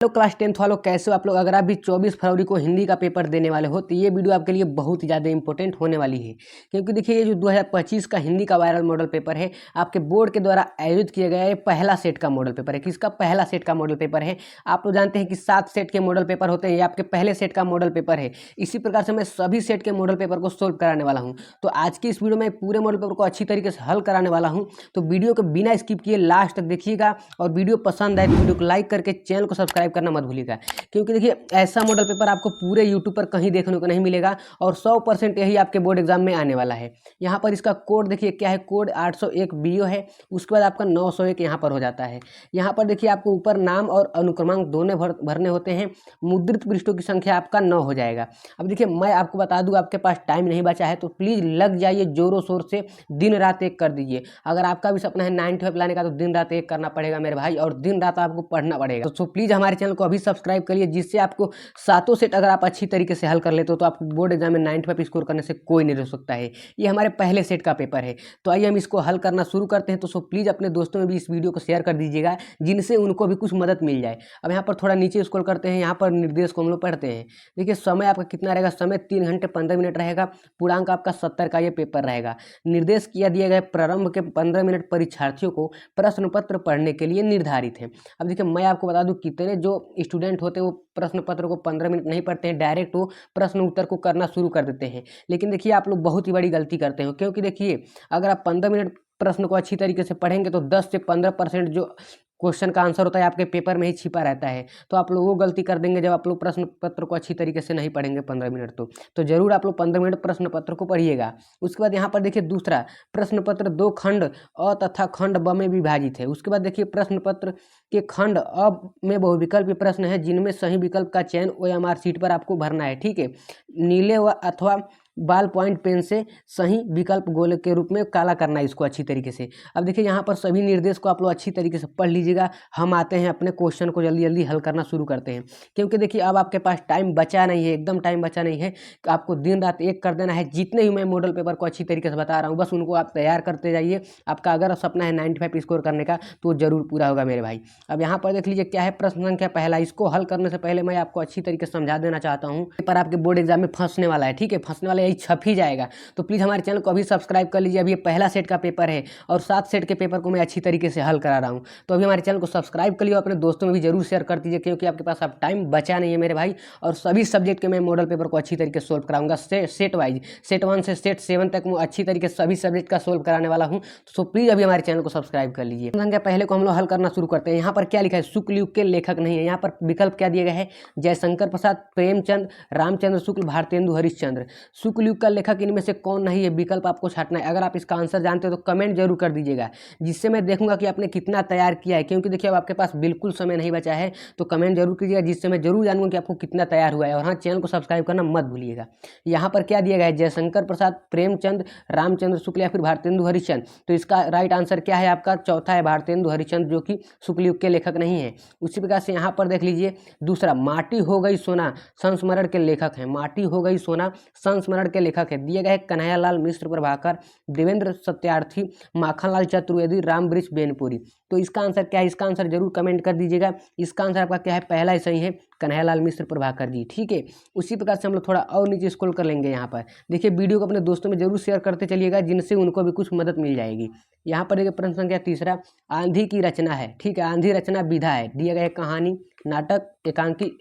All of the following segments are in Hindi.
हेलो क्लास 10th वालों, कैसे हो आप लोग। अगर आप भी 24 फरवरी को हिंदी का पेपर देने वाले हो तो ये वीडियो आपके लिए बहुत ही ज़्यादा इंपॉर्टेंट होने वाली है, क्योंकि देखिए ये जो 2025 का हिंदी का वायरल मॉडल पेपर है आपके बोर्ड के द्वारा आयोजित किया गया है। पहला सेट का मॉडल पेपर है। किसका पहला सेट का मॉडल पेपर है? आप लोग जानते हैं कि 7 सेट के मॉडल पेपर होते हैं, ये आपके पहले सेट का मॉडल पेपर है। इसी प्रकार से मैं सभी सेट के मॉडल पेपर को सोल्व कराने वाला हूँ। तो आज की इस वीडियो में पूरे मॉडल पेपर को अच्छी तरीके से हल कराने वाला हूँ। तो वीडियो को बिना स्किप किए लास्ट तक देखिएगा, और वीडियो पसंद आए तो वीडियो को लाइक करके चैनल को सब्सक्राइब करना मत भूलिएगा, क्योंकि देखिए ऐसा मॉडल पेपर आपको पूरे यूट्यूब पर कहीं देखने को नहीं मिलेगा और 100% यही आपके बोर्ड एग्जाम में आने वाला है। यहाँ पर इसका कोड देखिए क्या है, कोड 801 BO है। उसके बाद आपका 901 यहाँ पर हो जाता है। यहाँ पर देखिए आपको ऊपर नाम और अनुक्रमांक दोनों भरने होते हैं। मुद्रित पृष्ठों की संख्या आपका 9 हो जाएगा। अब देखिए मैं आपको बता दूं, आपके पास टाइम नहीं बचा है तो प्लीज़ लग जाइए जोरों शोर से, दिन रात एक कर दीजिए। अगर आपका भी सपना है 95 लाने का तो दिन रात एक करना पड़ेगा मेरे भाई, और दिन रात आपको पढ़ना पड़ेगा। तो प्लीज़ हमारे चैनल को अभी सब्सक्राइब करिए, जिससे आपको सातों सेट अगर आप अच्छी तरीके से हल कर लेते हो तो आपको बोर्ड एग्जाम में 95 स्कोर करने से कोई नहीं रोक सकता है। ये हमारे पहले सेट का पेपर है। तो आइए हम इसको हल करना शुरू करते हैं। तो प्लीज़ अपने दोस्तों में भी इस वीडियो को शेयर कर दीजिएगा, जिनसे उनको भी कुछ मदद मिल जाए। अब यहाँ पर थोड़ा नीचे स्क्रॉल करते हैं, यहाँ पर निर्देश को हम लोग पढ़ते हैं। देखिए समय आपका कितना रहेगा, समय 3 घंटे 15 मिनट रहेगा। पूर्णांक आपका 70 का ये पेपर रहेगा। निर्देश किया दिया गया प्रारंभ के 15 मिनट परीक्षार्थियों को प्रश्न पत्र पढ़ने के लिए निर्धारित है। अब देखिए मैं आपको बता दूं, कितने जो स्टूडेंट होते हैं वो प्रश्न पत्र को 15 मिनट नहीं पढ़ते हैं, डायरेक्ट वो प्रश्न उत्तर को करना शुरू कर देते हैं। लेकिन देखिए आप लोग बहुत ही बड़ी गलती करते हो, क्योंकि देखिए अगर आप 15 मिनट प्रश्न को अच्छी तरीके से पढ़ेंगे तो 10 से 15% जो क्वेश्चन का आंसर होता है आपके पेपर में ही छिपा रहता है। तो आप लोग वो गलती कर देंगे जब आप लोग प्रश्न पत्र को अच्छी तरीके से नहीं पढ़ेंगे 15 मिनट। तो जरूर आप लोग 15 मिनट प्रश्न पत्र को पढ़िएगा। उसके बाद यहाँ पर देखिए दूसरा प्रश्न पत्र 2 खंड अ तथा खंड ब में विभाजित है। उसके बाद देखिए प्रश्न पत्र के खंड अ में बहुविकल्पीय प्रश्न है, जिनमें सही विकल्प का चयन OMR शीट पर आपको भरना है। ठीक है, नीले व अथवा बाल पॉइंट पेन से सही विकल्प गोले के रूप में काला करना है इसको अच्छी तरीके से। अब देखिए यहाँ पर सभी निर्देश को आप लोग अच्छी तरीके से पढ़ लीजिएगा। हम आते हैं अपने क्वेश्चन को जल्दी जल्दी हल करना शुरू करते हैं, क्योंकि देखिए अब आपके पास टाइम बचा नहीं है, एकदम टाइम बचा नहीं है। आपको दिन रात एक कर देना है। जितने ही मैं मॉडल पेपर को अच्छी तरीके से बता रहा हूँ बस उनको आप तैयार करते जाइए। आपका अगर सपना है 95 स्कोर करने का तो जरूर पूरा होगा मेरे भाई। अब यहाँ पर देख लीजिए क्या है, प्रश्न संख्या पहला। इसको हल करने से पहले मैं आपको अच्छी तरीके से समझा देना चाहता हूँ, पेपर आपके बोर्ड एग्जाम में फंसने वाला है। ठीक है, फंसने वाला यही छप ही जाएगा। तो प्लीज़ हमारे चैनल को अभी सब्सक्राइब कर लीजिए। अभी ये पहला सेट का पेपर है और 7 सेट के पेपर को मैं अच्छी तरीके से हल करा रहा हूँ। तो अभी हमारे चैनल को सब्सक्राइब कर लियो, अपने दोस्तों में भी जरूर शेयर कर दीजिए, क्योंकि आपके पास अब टाइम बचा नहीं है मेरे भाई। और सभी सब्जेक्ट के मैं मॉडल पेपर को अच्छी तरीके से सोल्व कराऊंगा, सेट वाइज, सेट 1 से सेट 7 तक मैं अच्छी तरीके से सभी सब्जेक्ट का सोल्व कराने वाला हूँ। तो प्लीज़ अभी हमारे चैनल को सब्सक्राइब कर लीजिए। संख्या पहले को हम लोग हल करना शुरू करते हैं। यहाँ पर क्या लिखा है, शुक्ल युग के लेखक नहीं है। यहाँ पर विकल्प क्या दिया गया है, जयशंकर प्रसाद, प्रेमचंद, रामचंद्र शुक्ल, भारतेंदु हरिश्चंद्र। शुक्ल युग का लेखक इनमें से कौन नहीं है, विकल्प आपको छांटना है। अगर आप इसका आंसर जानते हो तो कमेंट जरूर कर दीजिएगा, जिससे मैं देखूंगा कि आपने कितना तैयार किया है। क्योंकि देखिए अब आपके पास बिल्कुल समय नहीं बचा है, तो कमेंट जरूर कीजिएगा, जिससे मैं जरूर जानूंगा कि आपको कितना तैयार हुआ है। और हाँ, चैनल को सब्सक्राइब करना मत भूलिएगा। यहाँ पर क्या दिया गया है, जयशंकर प्रसाद, प्रेमचंद, रामचंद्र शुक्ल या फिर भारतेंदु हरिश्चंद्र। तो इसका राइट आंसर क्या है आपका, चौथा है भारतेंदु हरिश्चंद्र, जो कि शुक्ल युग के लेखक नहीं है। उसी प्रकार से यहाँ पर देख लीजिए दूसरा, माटी हो गई सोना संस्मरण के लेखक हैं। माटी हो गई सोना संस्मरण के लेखक है, दिए गए कन्हैयालाल मिश्र प्रभाकर, देवेंद्र सत्यार्थी, माखनलाल चतुर्वेदी, रामवृक्ष बेनपुरी। तो इसका आंसर क्या है, इसका आंसर जरूर कमेंट कर दीजिएगा। इसका आंसर आपका क्या है, पहला ही सही है, कन्हैयालाल मिश्र प्रभाकर जी। ठीक है, उसी प्रकार से हम लोग थोड़ा और नीचे स्क्रॉल कर लेंगे। यहाँ पर देखिए वीडियो को अपने दोस्तों में जरूर शेयर करते चलिएगा, जिनसे उनको भी कुछ मदद मिल जाएगी। यहाँ पर देखिए प्रश्न संख्या तीसरा, आंधी की रचना है। ठीक है, आंधी रचना विधा है, दिया गया है कहानी, नाटक, एकांकी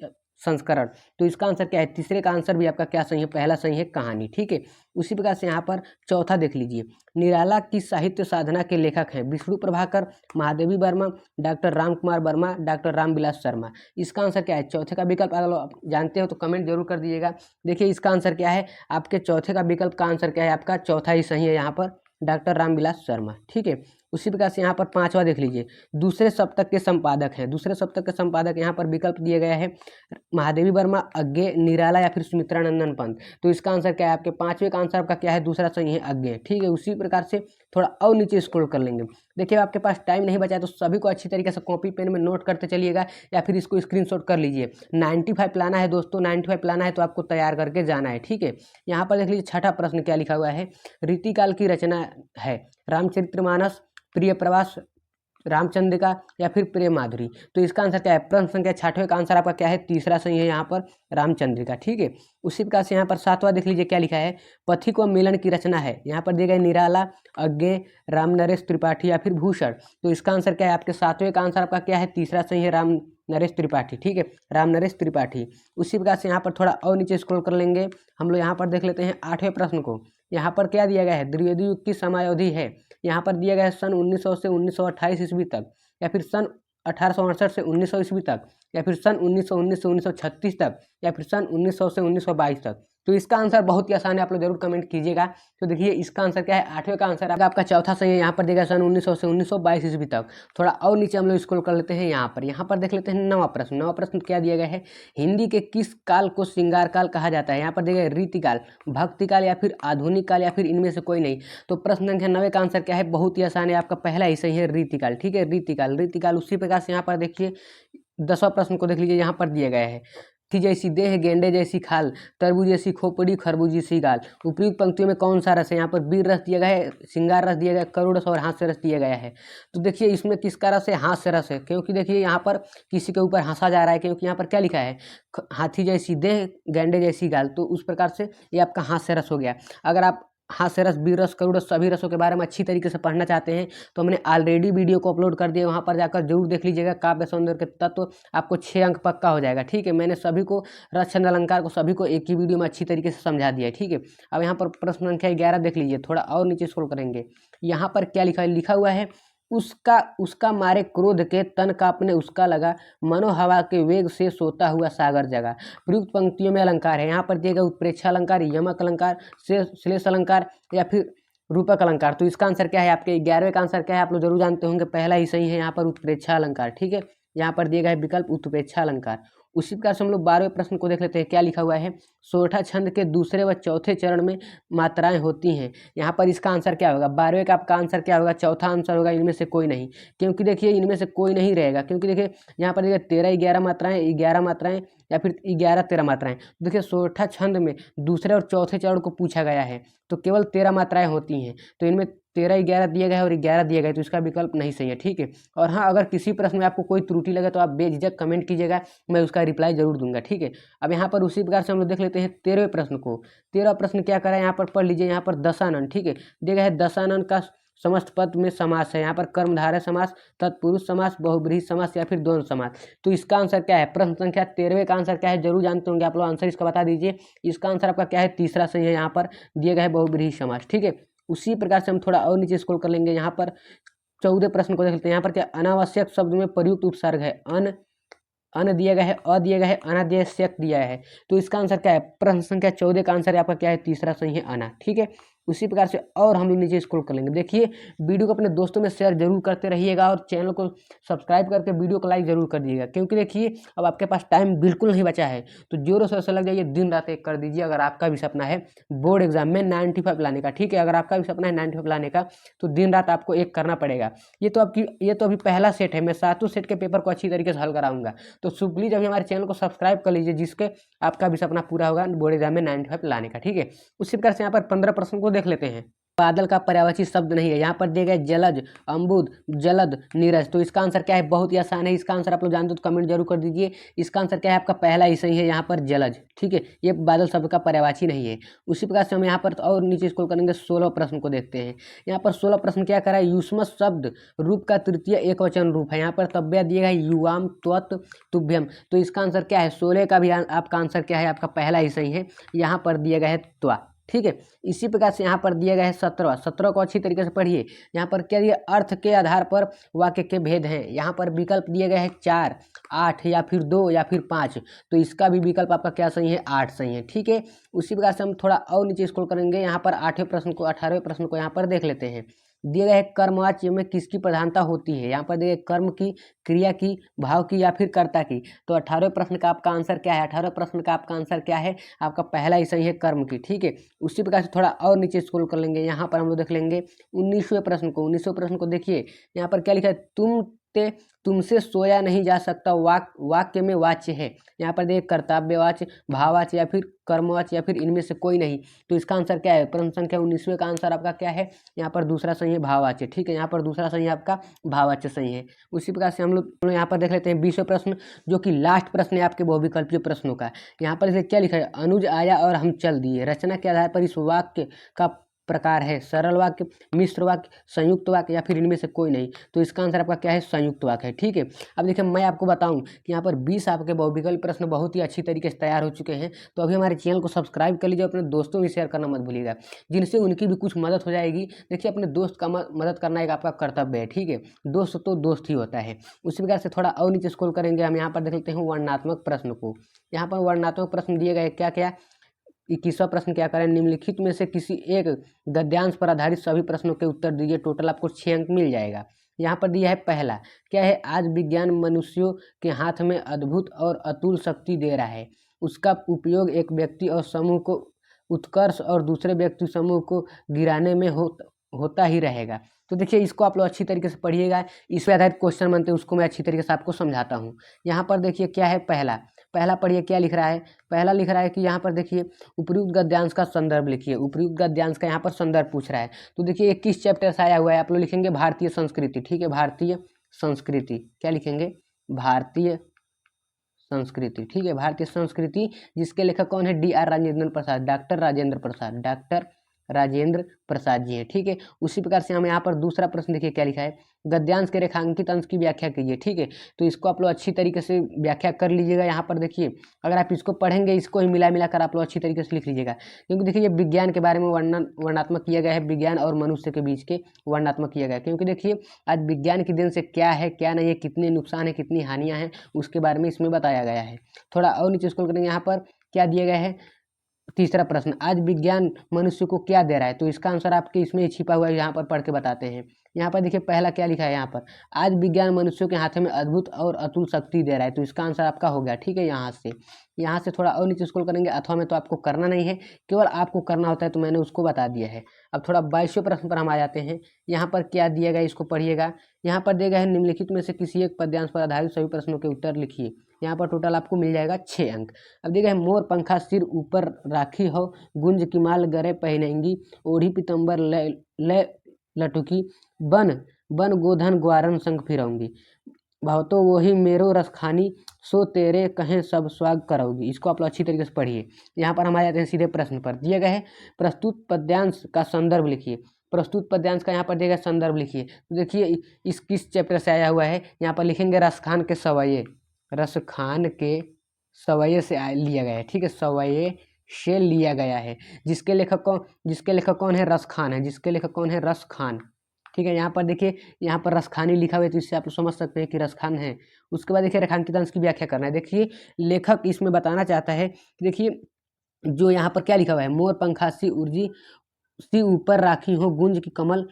संस्करण। तो इसका आंसर क्या है, तीसरे का आंसर भी आपका क्या सही है, पहला सही है, कहानी। ठीक है, उसी प्रकार से यहाँ पर चौथा देख लीजिए, निराला की साहित्य साधना के लेखक हैं विष्णु प्रभाकर, महादेवी वर्मा, डॉक्टर राम कुमार वर्मा, डॉक्टर रामविलास शर्मा। इसका आंसर क्या है, चौथे का विकल्प अगर आप जानते हो तो कमेंट जरूर कर दीजिएगा। देखिए इसका आंसर क्या है, आपके चौथे का विकल्प का आंसर क्या है, आपका चौथा ही सही है, यहाँ पर डॉक्टर रामविलास शर्मा। ठीक है, उसी प्रकार से यहाँ पर पांचवा देख लीजिए, दूसरे सप्तक के संपादक हैं। दूसरे सप्तक के संपादक यहाँ पर विकल्प दिया गया है महादेवी वर्मा, अज्ञे, निराला या फिर सुमित्रानंदन पंत। तो इसका आंसर क्या है, आपके पांचवें का आंसर आपका क्या है, दूसरा सही है, अज्ञे। ठीक है, उसी प्रकार से थोड़ा और नीचे स्क्रॉल कर लेंगे। देखिए आपके पास टाइम नहीं बचा है तो सभी को अच्छी तरीके से कॉपी पेन में नोट करते चलिएगा, या फिर इसको स्क्रीनशॉट कर लीजिए। 95 लाना है दोस्तों, 95 लाना है तो आपको तैयार करके जाना है। ठीक है, यहाँ पर देख लीजिए छठा प्रश्न क्या लिखा हुआ है, रीतिकाल की रचना है, रामचरितमानस, प्रिय प्रवास, रामचंद्रिका या फिर प्रेम माधुरी। तो इसका आंसर क्या है? प्रश्न संख्या 66 का आंसर आपका क्या है? तीसरा सही है यहाँ पर रामचंद्रिका। ठीक है, उसी प्रकार से यहाँ पर 7वां देख लीजिए क्या लिखा है। पथिक व मिलन की रचना है। यहाँ पर दिए गए निराला, अज्ञे, राम नरेश त्रिपाठी या फिर भूषण। तो इसका आंसर क्या है? आपके 7वें का आंसर आपका क्या है? तीसरा सही है राम नरेश त्रिपाठी। ठीक है, राम नरेश त्रिपाठी। उसी प्रकार से यहाँ पर थोड़ा और नीचे स्क्रॉल कर लेंगे हम लोग। यहाँ पर देख लेते हैं 8वें प्रश्न को। यहाँ पर क्या दिया गया है? द्विवेदी युग की समयावधि है। यहाँ पर दिया गया है सन 1900 से 1928 ईस्वी तक, या फिर सन 1868 से 1900 ईस्वी तक, या फिर सन 1919 से 1936 तक, या फिर सन 1900 से 1922 तक। तो इसका आंसर बहुत ही आसान है, आप लोग जरूर कमेंट कीजिएगा। तो देखिए इसका आंसर क्या है? 8वें का आंसर आपका चौथा सही है। यहाँ पर देगा सन 1900 से 1922 ईस्वी तक। थोड़ा और नीचे हम लोग स्क्रॉल कर लेते हैं। यहाँ पर देख लेते हैं 9वां प्रश्न। 9वां प्रश्न क्या दिया गया है? हिंदी के किस काल को श्रृंगार काल कहा जाता है? यहाँ पर देगा रीतिकाल, भक्तिकाल या फिर आधुनिक काल या फिर इनमें से कोई नहीं। तो प्रश्न संख्या 9 का आंसर क्या है? बहुत ही आसान है, आपका पहला ही सही है, रीतिकाल। ठीक है, रीतिकाल। रीतिकाल उसी प्रकार से यहाँ पर देखिए 10वां प्रश्न को देख लीजिए। यहाँ पर दिया गया है थी जैसी देह, गेंडे जैसी खाल, तरबूज जैसी खोपड़ी, खरबूज जैसी गाल। उपयुक्त पंक्तियों में कौन सा रस है? यहाँ पर वीर रस दिया गया है, श्रृंगार रस दिया गया है, करुण रस और हास्य रस दिया गया है। तो देखिए इसमें किसका रस है? हास्य रस है, क्योंकि देखिए यहाँ पर किसी के ऊपर हंसा जा रहा है, क्योंकि यहाँ पर क्या लिखा है? हाथी जैसी देह, गेंडे जैसी गाल। तो उस प्रकार से ये आपका हास्य रस हो गया। अगर आप हास्य रस, वीर रस, करुण रस, सभी रसों के बारे में अच्छी तरीके से पढ़ना चाहते हैं तो हमने ऑलरेडी वीडियो को अपलोड कर दिया, वहाँ पर जाकर जरूर देख लीजिएगा। काव्य सौंदर्य के तत्व, आपको 6 अंक पक्का हो जाएगा। ठीक है, मैंने सभी को रस, छंद, अलंकार को सभी को एक ही वीडियो में अच्छी तरीके से समझा दिया है। ठीक है, अब यहाँ पर प्रश्न संख्या 11 देख लीजिए। थोड़ा और नीचे स्क्रॉल करेंगे। यहाँ पर क्या लिखा है? लिखा हुआ है उसका मारे क्रोध के तन कांपने उसका लगा, मनो हवा के वेग से सोता हुआ सागर जगा। प्रयुक्त पंक्तियों में अलंकार है। यहाँ पर दिएगा उत्प्रेक्षा अलंकार, यमक अलंकार, श्लेष अलंकार या फिर रूपक अलंकार। तो इसका आंसर क्या है? आपके 11वें का आंसर क्या है? आप लोग जरूर जानते होंगे, पहला ही सही है यहाँ पर उत्प्रेक्षा अलंकार। ठीक है, यहाँ पर दिया गया है विकल्प उत्प्रेक्षा अलंकार। उसी प्रकार से हम लोग 12वें प्रश्न को देख लेते हैं। क्या लिखा हुआ है? सोरठा छंद के दूसरे व चौथे चरण में मात्राएं होती हैं। यहाँ पर इसका आंसर क्या होगा? 12वें का आपका आंसर क्या होगा? चौथा आंसर होगा इनमें से कोई नहीं, क्योंकि देखिए इनमें से कोई नहीं रहेगा, क्योंकि देखिए यहाँ पर देखिए 13-11 मात्राएं, 11 मात्राएं या फिर 11-13 मात्राएं। देखिए सोरठा छंद में दूसरे और चौथे चरण को पूछा गया है, तो केवल 13 मात्राएं होती हैं। तो इनमें 13-11 दिए गए और 11 दिए गए, तो इसका विकल्प नहीं सही है। ठीक है, और हाँ, अगर किसी प्रश्न में आपको कोई त्रुटि लगे तो आप बेझिझक कमेंट कीजिएगा, मैं उसका रिप्लाई जरूर दूंगा। ठीक है, अब यहाँ पर उसी प्रकार से हम लोग देख लेते हैं 13वें प्रश्न को। 13वां प्रश्न क्या करा है? यहाँ पर पढ़ लीजिए। यहाँ पर दशानन, ठीक है, दिया गया है दशानन का समस्त पद में समास है। यहाँ पर कर्मधारय समास, तत्पुरुष समास, बहुब्रीहि समास या फिर द्वंद्व समास। तो इसका आंसर क्या है? प्रश्न संख्या 13वें का आंसर क्या है? जरूर जानते होंगे आप लोग, आंसर इसका बता दीजिए। इसका आंसर आपका क्या है? तीसरा सही है, यहाँ पर दिया गया है बहुब्रीहि समास। ठीक है, उसी प्रकार से हम थोड़ा और नीचे स्क्रॉल कर लेंगे। यहाँ पर 14 प्रश्न को देख लेते हैं। यहाँ पर क्या अनावश्यक शब्द में प्रयुक्त उपसर्ग है? अन दिया गया है, अ दिया गया है, अनावश्यक दिया है। तो इसका आंसर क्या है? प्रश्न संख्या 14 का आंसर आपका क्या है? तीसरा सही है, अना। ठीक है, उसी प्रकार से और हम लोग नीचे स्क्रॉल कर लेंगे। देखिए वीडियो को अपने दोस्तों में शेयर जरूर करते रहिएगा और चैनल को सब्सक्राइब करके वीडियो को लाइक जरूर कर दीजिएगा, क्योंकि देखिए अब आपके पास टाइम बिल्कुल नहीं बचा है, तो जोरों से ऐसा लग जाइए, दिन रात एक कर दीजिए अगर आपका भी सपना है बोर्ड एग्जाम में 95 लाने का। ठीक है, अगर आपका भी सपना है 95 लाने का तो दिन रात आपको एक करना पड़ेगा। ये तो अभी पहला सेट है, मैं 7 सेट के पेपर को अच्छी तरीके से हल कराऊंगा। तो सो प्लीज़ अभी हमारे चैनल को सब्सक्राइब कर लीजिए, जिसके आपका भी सपना पूरा होगा बोर्ड एग्जाम में 95 लाने का। ठीक है, उसी प्रकार से यहाँ पर 15 प्रश्न को देख लेते हैं। बादल का पर्यायवाची शब्द नहीं है। यहाँ पर दिए गए जलज, अम्बुद, जलद, नीरज। तो इसका आंसर क्या है? बहुत ही आसान है, इसका आंसर आप लोग जानते हो तो कमेंट जरूर कर दीजिए। इसका आंसर क्या है? आपका पहला ही सही है, यहाँ पर जलज। ठीक है, ये बादल शब्द का पर्यायवाची नहीं है। उसी प्रकार से हम यहाँ पर और नीचे स्क्रॉल करेंगे, 16 प्रश्न को देखते हैं। यहाँ पर 16 प्रश्न क्या करा है? युष्म शब्द रूप का तृतीय एकवचन रूप है। यहाँ पर तव्य दिया गया है युवाम, त्वत, तुभ्यम। तो इसका आंसर क्या है? 16 का भी आपका आंसर क्या है? आपका पहला ही सही है, यहाँ पर दिया गया है त्वा। ठीक है, इसी प्रकार से यहाँ पर दिया गया है 17 को अच्छी तरीके से पढ़िए। यहाँ पर क्या दिया? अर्थ के आधार पर वाक्य के भेद हैं। यहाँ पर विकल्प दिए गए हैं 4, 8 या फिर 2 या फिर 5। तो इसका भी विकल्प आपका क्या सही है? 8 सही है। ठीक है, उसी प्रकार से हम थोड़ा और नीचे स्क्रॉल करेंगे। यहाँ पर 18वें प्रश्न को यहाँ पर देख लेते हैं। दिए गए कर्मवाच्य में किसकी प्रधानता होती है? यहाँ पर दिए कर्म की, क्रिया की, भाव की या फिर कर्ता की। तो 18वें प्रश्न का आपका आंसर क्या है? 18वें प्रश्न का आपका आंसर क्या है? आपका पहला ही सही है, कर्म की। ठीक है, उसी प्रकार से थोड़ा और नीचे स्क्रॉल कर लेंगे। यहाँ पर हम लोग देख लेंगे 19वें प्रश्न को। 19वें प्रश्न को देखिए, यहाँ पर क्या लिखा है? तुम ते तुमसे सोया नहीं जा सकता वाक्य में वाच्य है। यहाँ पर देखिए कर्तव्यवाच्य, भाववाच्य या फिर कर्मवाच्य या फिर इनमें से कोई नहीं। तो इसका आंसर क्या है? प्रश्न संख्या 19वें का आंसर आपका क्या है? यहाँ पर दूसरा सही है, भाववाच्य। ठीक है, यहाँ पर दूसरा सही है आपका, भाववाच्य सही है। उसी प्रकार से हम लोग यहाँ पर देख लेते हैं 20वें प्रश्न, जो कि लास्ट प्रश्न है आपके बहुविकल्पीय प्रश्नों का। यहाँ पर इसे क्या लिखा है? अनुज आया और हम चल दिए। रचना के आधार पर इस वाक्य का प्रकार है सरल वाक्य, मिश्र वाक्य, संयुक्त वाक्य या फिर इनमें से कोई नहीं। तो इसका आंसर आपका क्या है? संयुक्त वाक्य है। ठीक है, अब देखिए मैं आपको बताऊं कि यहाँ पर 20 आपके बहुविकल्प प्रश्न बहुत ही अच्छी तरीके से तैयार हो चुके हैं। तो अभी हमारे चैनल को सब्सक्राइब कर लीजिए, अपने दोस्तों में शेयर करना मत भूलिएगा, जिनसे उनकी भी कुछ मदद हो जाएगी। देखिए अपने दोस्त का मदद करना एक आपका कर्तव्य है। ठीक है, दोस्त तो दोस्त ही होता है। उसी प्रकार से थोड़ा और नीचे स्क्रॉल करेंगे, हम यहाँ पर देख लेते हैं वर्णनात्मक प्रश्न को। यहाँ पर वर्णनात्मक प्रश्न दिए गए क्या क्या? 21वां प्रश्न क्या करें? निम्नलिखित में से किसी एक गद्यांश पर आधारित सभी प्रश्नों के उत्तर दीजिए, टोटल आपको 6 अंक मिल जाएगा। यहाँ पर दिया है पहला, क्या है? आज विज्ञान मनुष्यों के हाथ में अद्भुत और अतुल शक्ति दे रहा है, उसका उपयोग एक व्यक्ति और समूह को उत्कर्ष और दूसरे व्यक्ति समूह को गिराने में होता ही रहेगा। तो देखिए इसको आप लोग अच्छी तरीके से पढ़िएगा, इस पे आधारित क्वेश्चन बनते हैं, उसको मैं अच्छी तरीके से आपको समझाता हूँ। यहाँ पर देखिए क्या है? पहला पढ़िए क्या लिख रहा है? पहला लिख रहा है कि यहाँ पर देखिए उपयुक्त गद्यांश का संदर्भ लिखिए। उपयुक्त गद्यांश का यहाँ पर संदर्भ पूछ रहा है। तो देखिए ये किस चैप्टर से आया हुआ है? आप लोग लिखेंगे भारतीय संस्कृति। ठीक है, भारतीय संस्कृति। क्या लिखेंगे? भारतीय संस्कृति। ठीक है, भारतीय संस्कृति, जिसके लेखक कौन है? DR राजेंद्र प्रसाद, डॉक्टर राजेंद्र प्रसाद जी हैं। ठीक है, उसी प्रकार से हम यहाँ पर दूसरा प्रश्न देखिए क्या लिखा है? गद्यांश के रेखांकित अंश की व्याख्या कीजिए। ठीक है, तो इसको आप लोग अच्छी तरीके से व्याख्या कर लीजिएगा। यहाँ पर देखिए अगर आप इसको पढ़ेंगे, इसको ही मिलाकर आप लोग अच्छी तरीके से लिख लीजिएगा, क्योंकि देखिए ये विज्ञान के बारे में वर्णनात्मक किया गया है, विज्ञान और मनुष्य के बीच के वर्णनात्मक किया गया है। क्योंकि देखिए आज विज्ञान की देन से क्या है क्या नहीं है, कितने नुकसान है कितनी हानियाँ हैं, उसके बारे में इसमें बताया गया है। थोड़ा और नीचे स्क्रॉल करेंगे, यहाँ पर क्या दिया गया है? तीसरा प्रश्न, आज विज्ञान मनुष्य को क्या दे रहा है? तो इसका आंसर आपके इसमें छिपा हुआ है, यहाँ पर पढ़ के बताते हैं। यहाँ पर देखिए पहला क्या लिखा है? यहाँ पर आज विज्ञान मनुष्यों के हाथ में अद्भुत और अतुल शक्ति दे रहा है। तो इसका आंसर आपका हो गया। ठीक है, यहाँ से थोड़ा और नीचे स्क्रॉल करेंगे। अथवा में तो आपको करना नहीं है, केवल आपको करना होता है, तो मैंने उसको बता दिया है। अब थोड़ा 22वें प्रश्न पर हम आ जाते हैं। यहाँ पर क्या दिया गया? इसको पढ़िएगा। यहाँ पर दिया गया है निम्नलिखित में से किसी एक पद्यांश पर आधारित सभी प्रश्नों के उत्तर लिखिए। यहाँ पर टोटल आपको मिल जाएगा 6 अंक। अब देखिए मोर पंखा सिर ऊपर राखी हो, गुंज की माल गरे पहनेंगी, ओढ़ी पीतम्बर ले लटुकी, बन बन गोधन ग्वारन संग फिरऊंगी, भाव तो वही मेरो रसखानी, सो तेरे कहें सब स्वाग कराओगी। इसको आप लोग अच्छी तरीके से पढ़िए। यहाँ पर हम आ जाते हैं सीधे प्रश्न पर। दिए गए है प्रस्तुत पद्यांश का संदर्भ लिखिए। प्रस्तुत पद्यांश का यहाँ पर दिया गया संदर्भ लिखिए। तो देखिए इस किस चैप्टर से आया हुआ है? यहाँ पर लिखेंगे रसखान के सवये, रसखान के सवये से लिया गया है। ठीक है, सवये से लिया गया है। जिसके लेखक कौन है? रसखान है। जिसके लेखक कौन है? रसखान। ठीक है, यहाँ पर देखिए यहाँ पर रसखानी लिखा हुआ है, तो इससे आप समझ सकते हैं कि रसखान है। उसके बाद देखिए रेखांकित अंश की व्याख्या करना है। देखिए लेखक इसमें बताना चाहता है कि देखिए जो यहाँ पर क्या लिखा हुआ है? मोर पंखा सी ऊपर राखी हो, गुंज की कमल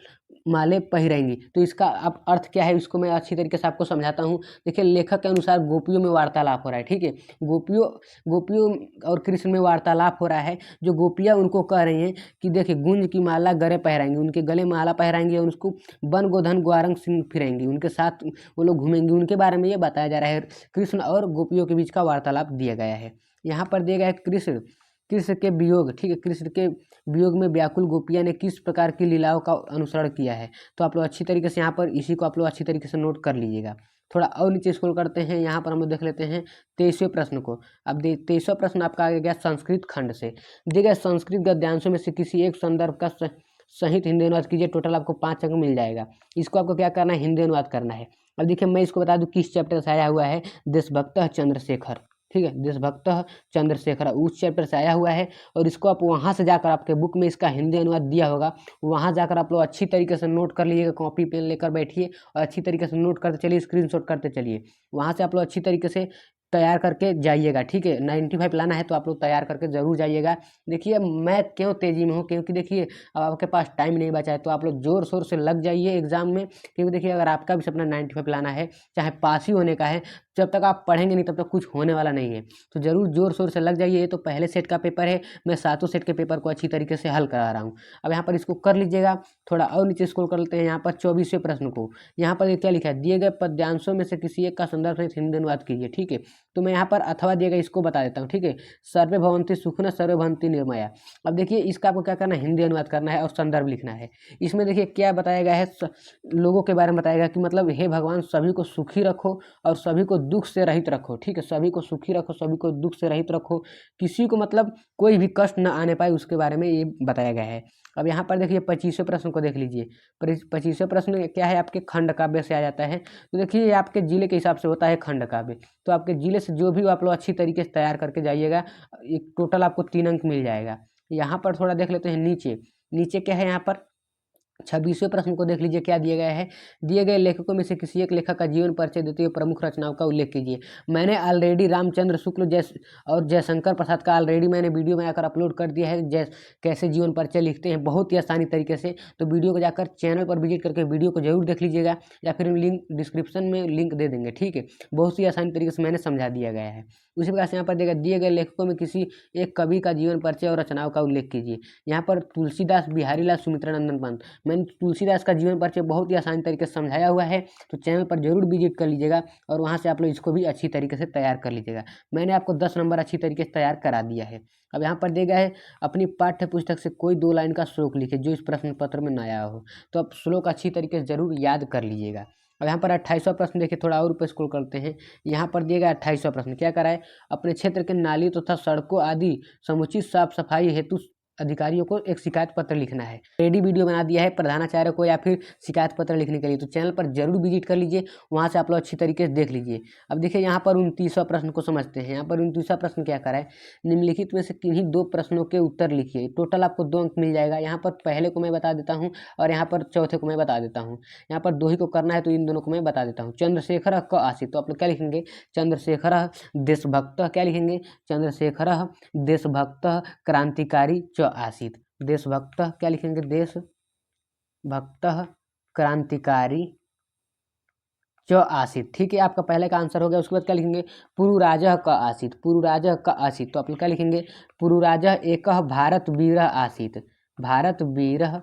माले पहिरेंगी। तो इसका अब अर्थ क्या है? इसको मैं अच्छी तरीके से आपको समझाता हूँ। देखिए लेखक के अनुसार गोपियों में वार्तालाप हो रहा है। ठीक है, गोपियों और कृष्ण में वार्तालाप हो रहा है। जो गोपियाँ उनको कह रही हैं कि देखिए गुंज की माला गले पहराएंगी, उनके गले माला पहराएंगी और उसको बन गोधन ग्वारंग सिंह फिरेंगी, उनके साथ वो लोग घूमेंगी। उनके बारे में ये बताया जा रहा है। कृष्ण और गोपियों के बीच का वार्तालाप दिया गया है। यहाँ पर दिया गया है कृष्ण के वियोग। ठीक है, कृष्ण के वियोग में व्याकुल गोपियाँ ने किस प्रकार की लीलाओं का अनुसरण किया है? तो आप लोग अच्छी तरीके से यहाँ पर इसी को आप लोग अच्छी तरीके से नोट कर लीजिएगा। थोड़ा और नीचे स्क्रॉल करते हैं, यहाँ पर हम लोग देख लेते हैं 23वें प्रश्न को। अब 23वां प्रश्न आपका आ गया संस्कृत खंड से। दिए गए संस्कृत गद्यांशों में से किसी एक संदर्भ का सहित हिंदी अनुवाद कीजिए, टोटल आपको 5 अंक मिल जाएगा। इसको आपको क्या करना है? हिंदी अनुवाद करना है। अब देखिए मैं इसको बता दूं किस चैप्टर से आया हुआ है। देशभक्त चंद्रशेखर। ठीक है, देशभक्त चंद्रशेखर उस चैप्टर से आया हुआ है। और इसको आप वहाँ से जाकर, आपके बुक में इसका हिंदी अनुवाद दिया होगा, वहाँ जाकर आप लोग अच्छी तरीके से नोट कर लीजिएगा। कॉपी पेन लेकर बैठिए और अच्छी तरीके से नोट करते चलिए, स्क्रीनशॉट करते चलिए। वहाँ से आप लोग अच्छी तरीके से तैयार करके जाइएगा। ठीक है, 95 लाना है तो आप लोग तैयार करके ज़रूर जाइएगा। देखिए मैं क्यों तेज़ी में हूँ, क्योंकि देखिए अब आपके पास टाइम नहीं बचा है, तो आप लोग ज़ोर शोर से लग जाइए एग्ज़ाम में। क्योंकि देखिए अगर आपका भी सपना 95 लाना है, चाहे पास ही होने का है, जब तक आप पढ़ेंगे नहीं तब तक कुछ होने वाला नहीं है। तो ज़रूर ज़ोर शोर से लग जाइए। ये तो पहले सेट का पेपर है, मैं 7 सेट के पेपर को अच्छी तरीके से हल करा रहा हूँ। अब यहाँ पर इसको कर लीजिएगा। थोड़ा और नीचे स्क्रॉल कर लेते हैं यहाँ पर 24वें प्रश्न को। यहाँ पर ये क्या लिखा है, दिए गए पद्यांशों में से किसी एक का संदर्भ सहित हिंदी अनुवाद कीजिए। ठीक है, तो मैं यहाँ पर अथवा दिए गए इसको बता देता हूँ। ठीक है, सर्वे भवन्ति सुखिनः सर्वे भवन्ति निर्मया। अब देखिए इसका आपको क्या करना है, हिंदी अनुवाद करना है और संदर्भ लिखना है। इसमें देखिए क्या बताया गया है, लोगों के बारे में बताया गया कि मतलब हे भगवान सभी को सुखी रखो और सभी को दुख से रहित रखो। ठीक है, सभी को सुखी रखो, सभी को दुख से रहित रखो, किसी को मतलब कोई भी कष्ट न आने पाए, उसके बारे में ये बताया गया है। अब यहाँ पर देखिए 25वें प्रश्न को देख लीजिए। 25वें प्रश्न क्या है, आपके खंड काव्य से आ जाता है। तो देखिए ये आपके जिले के हिसाब से होता है खंड काव्य। तो आपके जिले से जो भी आप लोग अच्छी तरीके से तैयार करके जाइएगा, एक टोटल आपको 3 अंक मिल जाएगा। यहाँ पर थोड़ा देख लेते हैं नीचे। नीचे क्या है, यहाँ पर 26वें प्रश्न को देख लीजिए क्या दिया गया है। दिए गए लेखकों में से किसी एक लेखक का जीवन परिचय देते हुए प्रमुख रचनाओं का उल्लेख कीजिए। मैंने ऑलरेडी रामचंद्र शुक्ल और जयशंकर प्रसाद का ऑलरेडी मैंने वीडियो में आकर अपलोड कर दिया है, कैसे जीवन परिचय लिखते हैं बहुत ही आसानी तरीके से। तो वीडियो को जाकर चैनल पर विजिट करके वीडियो को जरूर देख लीजिएगा, या फिर लिंक डिस्क्रिप्शन में लिंक दे देंगे। ठीक है, बहुत ही आसानी तरीके से मैंने समझा दिया गया है। उसी प्रकार से यहाँ पर देगा दिए गए लेखकों में किसी एक कवि का जीवन परिचय और रचनाओं का उल्लेख कीजिए। यहाँ पर तुलसीदास, बिहारी लाल, सुमित्रानंदन पंत। मैंने तुलसीदास का जीवन परिचय बहुत ही आसानी तरीके से समझाया हुआ है, तो चैनल पर जरूर विजिट कर लीजिएगा और वहाँ से आप लोग इसको भी अच्छी तरीके से तैयार कर लीजिएगा। मैंने आपको 10 नंबर अच्छी तरीके से तैयार करा दिया है। अब यहाँ पर देगा है अपनी पाठ्य पुस्तक से कोई 2 लाइन का श्लोक लिखे जो इस प्रश्न पत्र में न आया हो। तो आप श्लोक अच्छी तरीके से जरूर याद कर लीजिएगा। अब यहाँ पर 28वां प्रश्न देखिए, थोड़ा और ऊपर स्क्रॉल करते हैं। यहाँ पर दिएगा 28वां प्रश्न क्या करा है, अपने क्षेत्र के नाली तथा सड़कों आदि समुचित साफ सफाई हेतु अधिकारियों को एक शिकायत पत्र लिखना है। रेडी वीडियो बना दिया है प्रधानाचार्य को या फिर शिकायत पत्र लिखने के लिए, तो चैनल पर जरूर विजिट कर लीजिए, वहाँ से आप लोग अच्छी तरीके से देख लीजिए। अब देखिए यहाँ पर 29वां प्रश्न को समझते हैं। यहाँ पर 29वां प्रश्न क्या करा है, निम्नलिखित में से किन्हीं 2 प्रश्नों के उत्तर लिखिए। टोटल आपको 2 अंक मिल जाएगा। यहाँ पर पहले को मैं बता देता हूँ और यहाँ पर चौथे को मैं बता देता हूँ। यहाँ पर 2 ही को करना है, तो इन दोनों को मैं बता देता हूँ। चंद्रशेखर क आसित, तो आप लोग क्या लिखेंगे, चंद्रशेखर देशभक्त, क्या लिखेंगे, चंद्रशेखर देशभक्त क्रांतिकारी च आसित। देशभक्त क्या लिखेंगे, देशभक्त क्रांतिकारी च आसित। ठीक है, आपका पहले का आंसर हो गया। उसके बाद क्या लिखेंगे, पुरुराजः क आसित, पुरुराजः क आसित। तो आप लोग क्या लिखेंगे, पुरुराजः एकः भारत वीरः आसित, भारत वीरः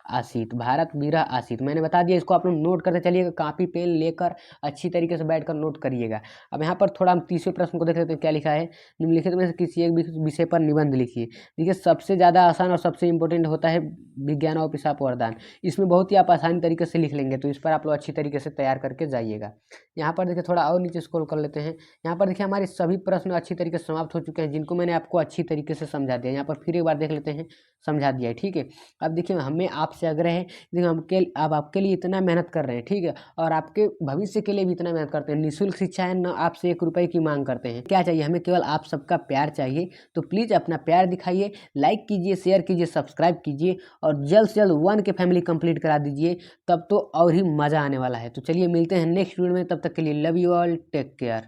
आसित, भारत वीरः आसित। मैंने बता दिया, इसको आप लोग नोट करते चलिएगा, कॉपी पेन लेकर अच्छी तरीके से बैठकर नोट करिएगा। अब यहाँ पर थोड़ा हम 30वें प्रश्न को देख लेते हैं क्या लिखा है, निम्नलिखित में से किसी एक विषय पर निबंध लिखिए। देखिए सबसे ज़्यादा आसान और सबसे इंपॉर्टेंट होता है विज्ञान और पिशाप वरदान। इसमें बहुत ही आप आसानी तरीके से लिख लेंगे, तो इस पर आप लोग अच्छी तरीके से तैयार करके जाइएगा। यहाँ पर देखिए थोड़ा और नीचे स्क्रॉल कर लेते हैं। यहाँ पर देखिए हमारे सभी प्रश्न अच्छी तरीके से समाप्त हो चुके हैं, जिनको मैंने आपको अच्छी तरीके से समझा दिया। यहाँ पर फिर एक बार देख लेते हैं, समझा दिया है। ठीक है, अब देखिए हमें आपसे आग्रह है, देखिए अब आपके लिए इतना मेहनत कर रहे हैं, ठीक है, और आपके भविष्य के लिए भी इतना मेहनत करते हैं। निःशुल्क शिक्षा है, न आपसे 1 रुपये की मांग करते हैं। क्या चाहिए हमें, केवल आप सबका प्यार चाहिए। तो प्लीज़ अपना प्यार दिखाइए, लाइक कीजिए, शेयर कीजिए, सब्सक्राइब कीजिए और जल्द से जल्द 1 के फैमिली कंप्लीट करा दीजिए, तब तो और ही मज़ा आने वाला है। तो चलिए मिलते हैं नेक्स्ट वीडियो में, तब तक के लिए love you all, take care.